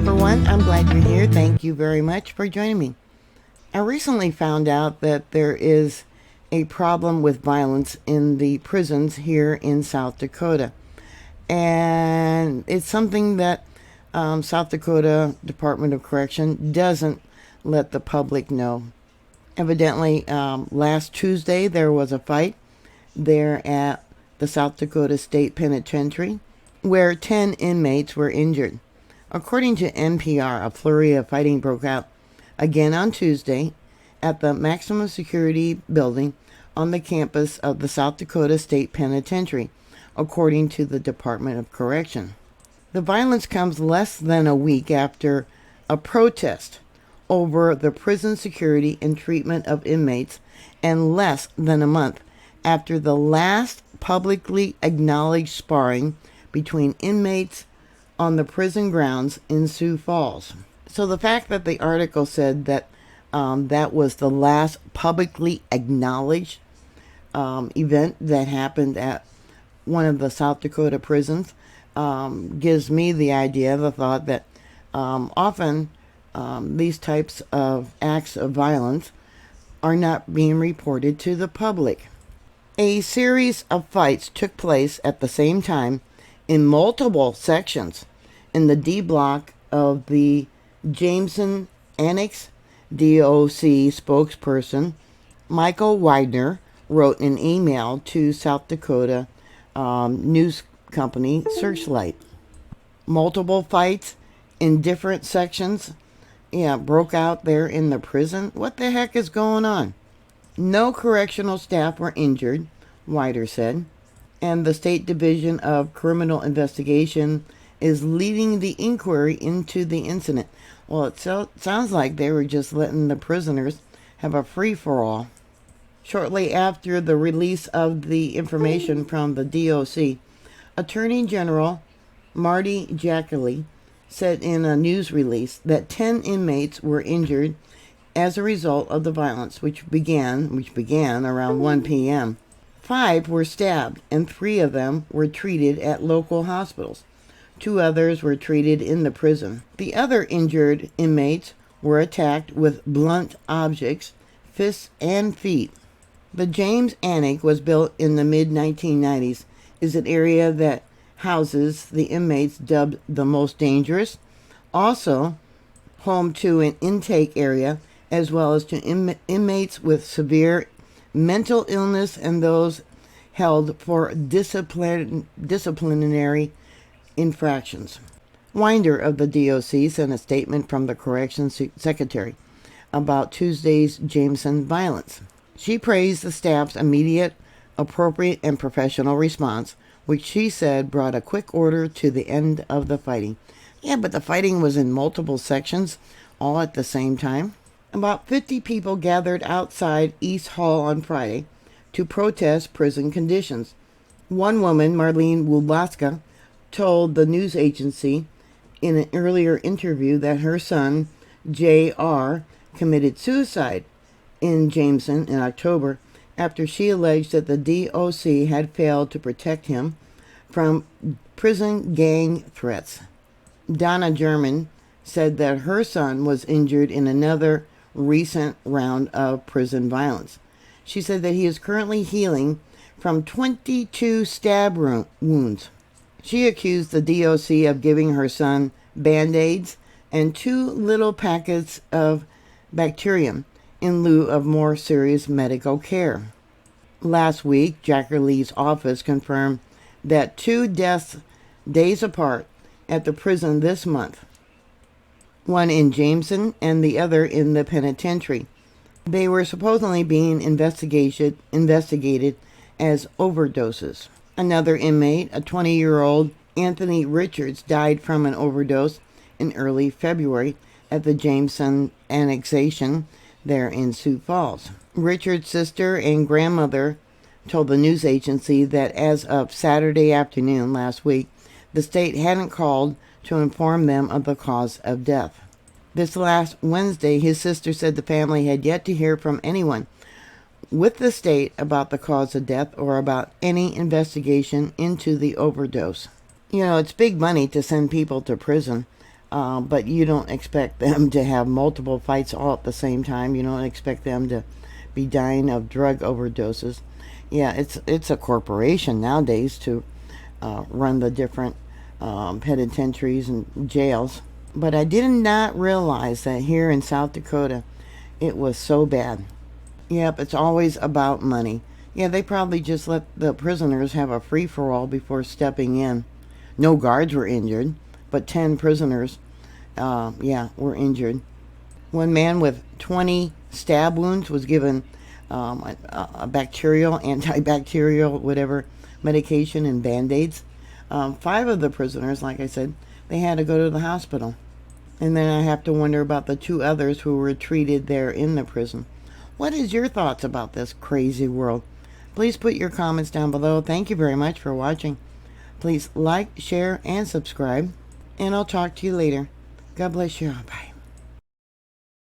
everyone. I'm glad you're here. Thank you very much for joining me. I recently found out that there is a problem with violence in the prisons here in South Dakota. And it's something that South Dakota Department of Correction doesn't let the public know. Evidently, last Tuesday there was a fight there at the South Dakota State Penitentiary where 10 inmates were injured. According to NPR, a flurry of fighting broke out again on Tuesday at the maximum security building on the campus of the South Dakota State Penitentiary, according to the Department of Correction. The violence comes less than a week after a protest over the prison security and treatment of inmates, and less than a month after the last publicly acknowledged sparring between inmates on the prison grounds in Sioux Falls. So the fact that the article said that that was the last publicly acknowledged event that happened at one of the South Dakota prisons gives me the thought that often these types of acts of violence are not being reported to the public. A series of fights took place at the same time in multiple sections in the D block of the Jameson Annex. DOC spokesperson Michael Widener wrote an email to South Dakota news company Searchlight. Multiple fights in different sections broke out there in the prison. What the heck is going on? No correctional staff were injured, Widener said, and the State Division of Criminal Investigation is leading the inquiry into the incident. Well, it sounds like they were just letting the prisoners have a free-for-all. Shortly after the release of the information from the DOC, Attorney General Marty Jackley said in a news release that 10 inmates were injured as a result of the violence, which began around 1 p.m. 5 were stabbed, and 3 of them were treated at local hospitals. 2 others were treated in the prison. The other injured inmates were attacked with blunt objects, fists, and feet. The James Annex was built in the mid-1990s, is an area that houses the inmates dubbed the most dangerous, also home to an intake area, as well as to inmates with severe mental illness and those held for disciplinary infractions. Winder of the DOC sent a statement from the Corrections Secretary about Tuesday's Jameson violence. She praised the staff's immediate, appropriate, and professional response, which she said brought a quick order to the end of the fighting. Yeah, but the fighting was in multiple sections, all at the same time. About 50 people gathered outside East Hall on Friday to protest prison conditions. One woman, Marlene Wulaska, told the news agency in an earlier interview that her son, J.R., committed suicide in Jameson in October after she alleged that the DOC had failed to protect him from prison gang threats. Donna German said that her son was injured in another recent round of prison violence. She said that he is currently healing from 22 stab wounds. She accused the DOC of giving her son Band-Aids and 2 little packets of bacterium in lieu of more serious medical care. Last week, Jackley's office confirmed that 2 deaths days apart at the prison this month, one in Jameson and the other in the penitentiary. They were supposedly being investigated as overdoses. Another inmate, a 20-year-old Anthony Richards, died from an overdose in early February at the Jameson annexation there in Sioux Falls. Richard's sister and grandmother told the news agency that as of Saturday afternoon last week, the state hadn't called to inform them of the cause of death. This last Wednesday, his sister said the family had yet to hear from anyone with the state about the cause of death or about any investigation into the overdose. You know, it's big money to send people to prison. but you don't expect them to have multiple fights all at the same time. You don't expect them to be dying of drug overdoses. Yeah, it's a corporation nowadays to run the different penitentiaries and jails. But I did not realize that here in South Dakota, it was so bad. Yep, it's always about money. Yeah, they probably just let the prisoners have a free-for-all before stepping in. No guards were injured, but 10 prisoners, were injured. One man with 20 stab wounds was given a bacterial, antibacterial, whatever, medication and Band-Aids. 5 of the prisoners, like I said, they had to go to the hospital. And then I have to wonder about the 2 others who were treated there in the prison. What is your thoughts about this crazy world? Please put your comments down below. Thank you very much for watching. Please like, share, and subscribe. And I'll talk to you later. God bless you. Bye.